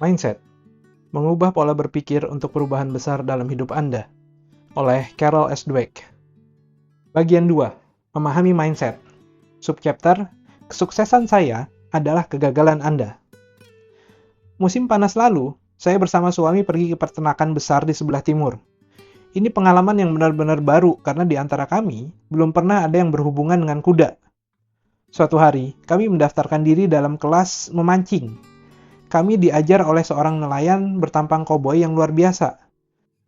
Mindset, mengubah pola berpikir untuk perubahan besar dalam hidup Anda, oleh Carol S. Dweck. Bagian 2, memahami mindset. Subchapter, kesuksesan saya adalah kegagalan Anda. Musim panas lalu, saya bersama suami pergi ke peternakan besar di sebelah timur. Ini pengalaman yang benar-benar baru karena di antara kami belum pernah ada yang berhubungan dengan kuda. Suatu hari, kami mendaftarkan diri dalam kelas memancing. Kami diajar oleh seorang nelayan bertampang koboi yang luar biasa.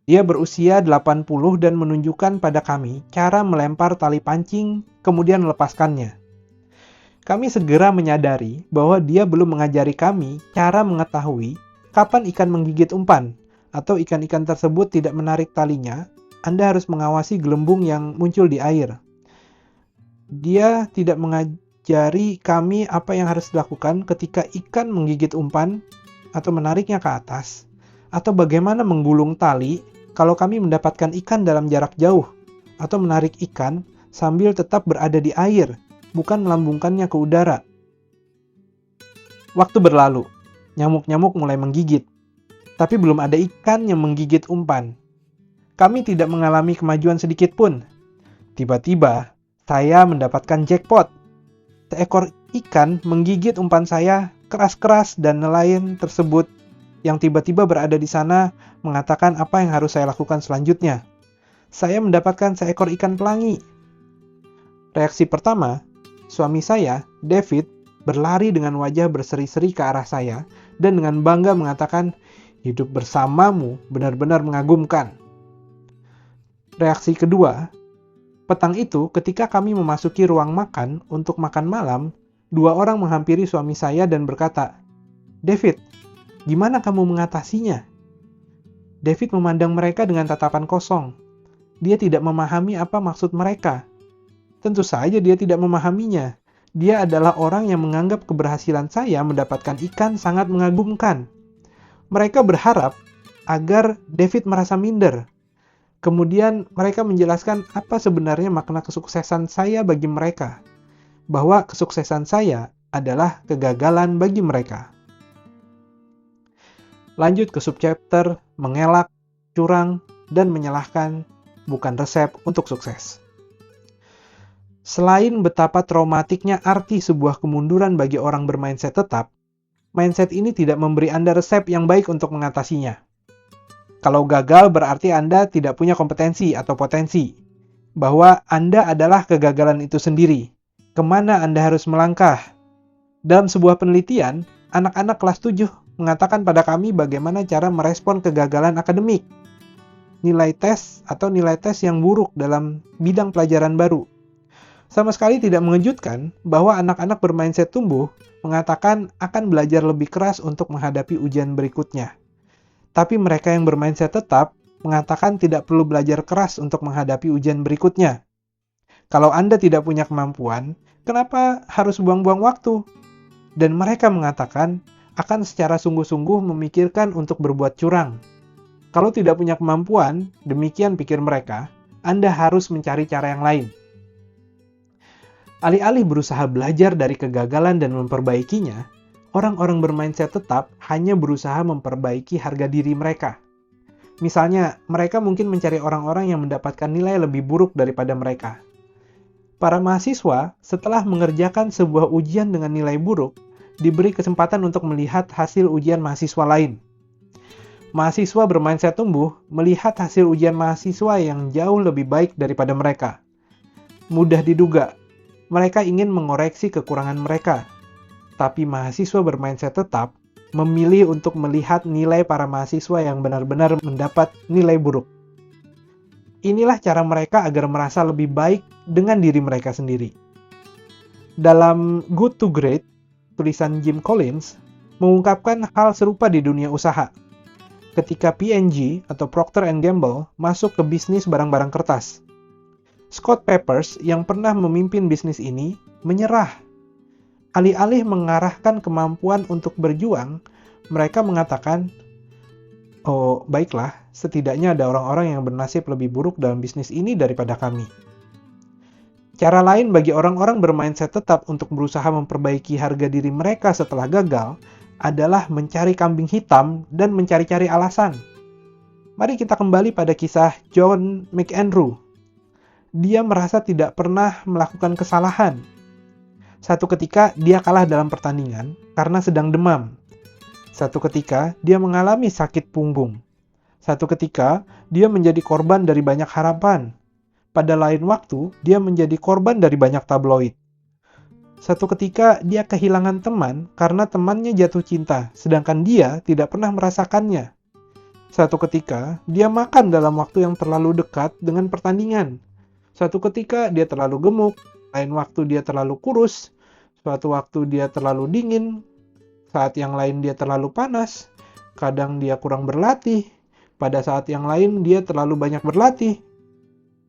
Dia berusia 80 dan menunjukkan pada kami cara melempar tali pancing, kemudian melepaskannya. Kami segera menyadari bahwa dia belum mengajari kami cara mengetahui kapan ikan menggigit umpan, atau ikan-ikan tersebut tidak menarik talinya. Anda harus mengawasi gelembung yang muncul di air. Dia tidak mengajari kami apa yang harus dilakukan ketika ikan menggigit umpan atau menariknya ke atas, atau bagaimana menggulung tali kalau kami mendapatkan ikan dalam jarak jauh, atau menarik ikan sambil tetap berada di air, bukan melambungkannya ke udara. Waktu berlalu, nyamuk-nyamuk mulai menggigit, tapi belum ada ikan yang menggigit umpan. Kami tidak mengalami kemajuan sedikit pun. Tiba-tiba, saya mendapatkan jackpot. Seekor ikan menggigit umpan saya keras-keras dan nelayan tersebut yang tiba-tiba berada di sana mengatakan apa yang harus saya lakukan selanjutnya. Saya mendapatkan seekor ikan pelangi. Reaksi pertama, suami saya, David, berlari dengan wajah berseri-seri ke arah saya dan dengan bangga mengatakan, "Hidup bersamamu benar-benar mengagumkan." Reaksi kedua, petang itu ketika kami memasuki ruang makan untuk makan malam, dua orang menghampiri suami saya dan berkata, "David, gimana kamu mengatasinya?" David memandang mereka dengan tatapan kosong. Dia tidak memahami apa maksud mereka. Tentu saja dia tidak memahaminya. Dia adalah orang yang menganggap keberhasilan saya mendapatkan ikan sangat mengagumkan. Mereka berharap agar David merasa minder. Kemudian mereka menjelaskan apa sebenarnya makna kesuksesan saya bagi mereka. Bahwa kesuksesan saya adalah kegagalan bagi mereka. Lanjut ke subchapter, mengelak, curang, dan menyalahkan bukan resep untuk sukses. Selain betapa traumatiknya arti sebuah kemunduran bagi orang bermindset tetap, mindset ini tidak memberi Anda resep yang baik untuk mengatasinya. Kalau gagal berarti Anda tidak punya kompetensi atau potensi. Bahwa Anda adalah kegagalan itu sendiri. Kemana Anda harus melangkah? Dalam sebuah penelitian, anak-anak kelas 7 mengatakan pada kami bagaimana cara merespon kegagalan akademik. Nilai tes atau nilai tes yang buruk dalam bidang pelajaran baru. Sama sekali tidak mengejutkan bahwa anak-anak bermindset tumbuh mengatakan akan belajar lebih keras untuk menghadapi ujian berikutnya. Tapi mereka yang bermindset tetap mengatakan tidak perlu belajar keras untuk menghadapi ujian berikutnya. Kalau Anda tidak punya kemampuan, kenapa harus buang-buang waktu? Dan mereka mengatakan akan secara sungguh-sungguh memikirkan untuk berbuat curang. Kalau tidak punya kemampuan, demikian pikir mereka, Anda harus mencari cara yang lain. Alih-alih berusaha belajar dari kegagalan dan memperbaikinya, orang-orang bermindset tetap hanya berusaha memperbaiki harga diri mereka. Misalnya, mereka mungkin mencari orang-orang yang mendapatkan nilai lebih buruk daripada mereka. Para mahasiswa, setelah mengerjakan sebuah ujian dengan nilai buruk, diberi kesempatan untuk melihat hasil ujian mahasiswa lain. Mahasiswa bermindset tumbuh melihat hasil ujian mahasiswa yang jauh lebih baik daripada mereka. Mudah diduga, mereka ingin mengoreksi kekurangan mereka. Tapi mahasiswa bermindset tetap memilih untuk melihat nilai para mahasiswa yang benar-benar mendapat nilai buruk. Inilah cara mereka agar merasa lebih baik dengan diri mereka sendiri. Dalam Good to Great, tulisan Jim Collins mengungkapkan hal serupa di dunia usaha. Ketika P&G atau Procter & Gamble masuk ke bisnis barang-barang kertas. Scott Peppers yang pernah memimpin bisnis ini menyerah. Alih-alih mengarahkan kemampuan untuk berjuang, mereka mengatakan, "Oh, baiklah, setidaknya ada orang-orang yang bernasib lebih buruk dalam bisnis ini daripada kami." Cara lain bagi orang-orang bermindset tetap untuk berusaha memperbaiki harga diri mereka setelah gagal adalah mencari kambing hitam dan mencari-cari alasan. Mari kita kembali pada kisah John McEnroe. Dia merasa tidak pernah melakukan kesalahan. Satu ketika dia kalah dalam pertandingan karena sedang demam. Satu ketika dia mengalami sakit punggung. Satu ketika dia menjadi korban dari banyak harapan. Pada lain waktu, dia menjadi korban dari banyak tabloid. Satu ketika, dia kehilangan teman karena temannya jatuh cinta, sedangkan dia tidak pernah merasakannya. Satu ketika, dia makan dalam waktu yang terlalu dekat dengan pertandingan. Satu ketika, dia terlalu gemuk, lain waktu dia terlalu kurus, suatu waktu dia terlalu dingin, saat yang lain dia terlalu panas, kadang dia kurang berlatih, pada saat yang lain dia terlalu banyak berlatih.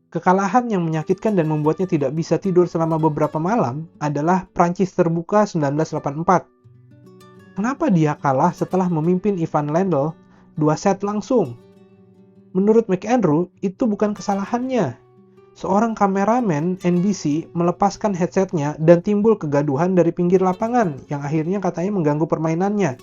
Kekalahan yang menyakitkan dan membuatnya tidak bisa tidur selama beberapa malam adalah Prancis terbuka 1984. Kenapa dia kalah setelah memimpin Ivan Lendl 2 set langsung? Menurut McEnroe, itu bukan kesalahannya. Seorang kameramen NBC melepaskan headsetnya dan timbul kegaduhan dari pinggir lapangan yang akhirnya katanya mengganggu permainannya.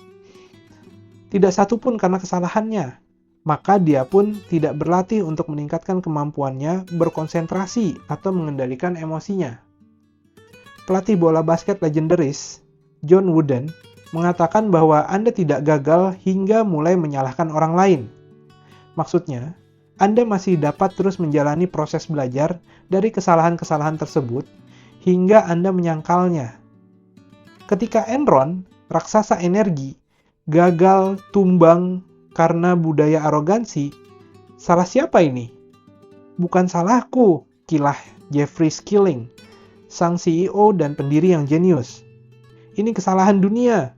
Tidak satu pun karena kesalahannya. Maka dia pun tidak berlatih untuk meningkatkan kemampuannya berkonsentrasi atau mengendalikan emosinya. Pelatih bola basket legendaris, John Wooden, mengatakan bahwa Anda tidak gagal hingga mulai menyalahkan orang lain. Maksudnya, Anda masih dapat terus menjalani proses belajar dari kesalahan-kesalahan tersebut hingga Anda menyangkalnya. Ketika Enron, raksasa energi, gagal tumbang karena budaya arogansi, salah siapa ini? Bukan salahku, kilah Jeffrey Skilling, sang CEO dan pendiri yang jenius. Ini kesalahan dunia.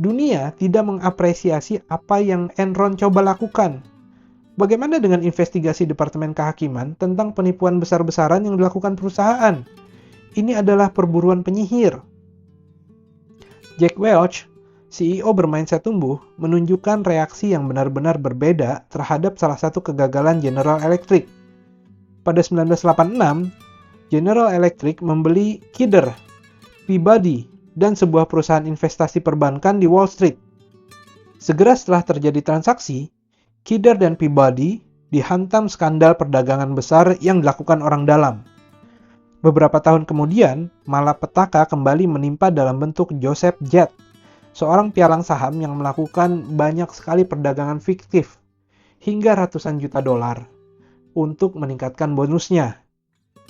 Dunia tidak mengapresiasi apa yang Enron coba lakukan. Bagaimana dengan investigasi Departemen Kehakiman tentang penipuan besar-besaran yang dilakukan perusahaan? Ini adalah perburuan penyihir. Jack Welch, CEO bermindset tumbuh, menunjukkan reaksi yang benar-benar berbeda terhadap salah satu kegagalan General Electric. Pada 1986, General Electric membeli Kidder, Peabody, dan sebuah perusahaan investasi perbankan di Wall Street. Segera setelah terjadi transaksi, Kidder dan Peabody dihantam skandal perdagangan besar yang dilakukan orang dalam. Beberapa tahun kemudian, malapetaka kembali menimpa dalam bentuk Joseph Jett, seorang pialang saham yang melakukan banyak sekali perdagangan fiktif, hingga ratusan juta dolar, untuk meningkatkan bonusnya.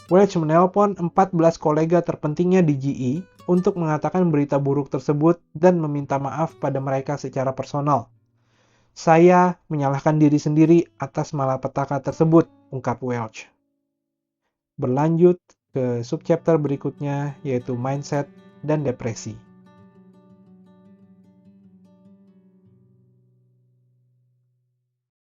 Welch menelpon 14 kolega terpentingnya di GE untuk mengatakan berita buruk tersebut dan meminta maaf pada mereka secara personal. Saya menyalahkan diri sendiri atas malapetaka tersebut, ungkap Welch. Berlanjut ke subchapter berikutnya, yaitu mindset dan depresi.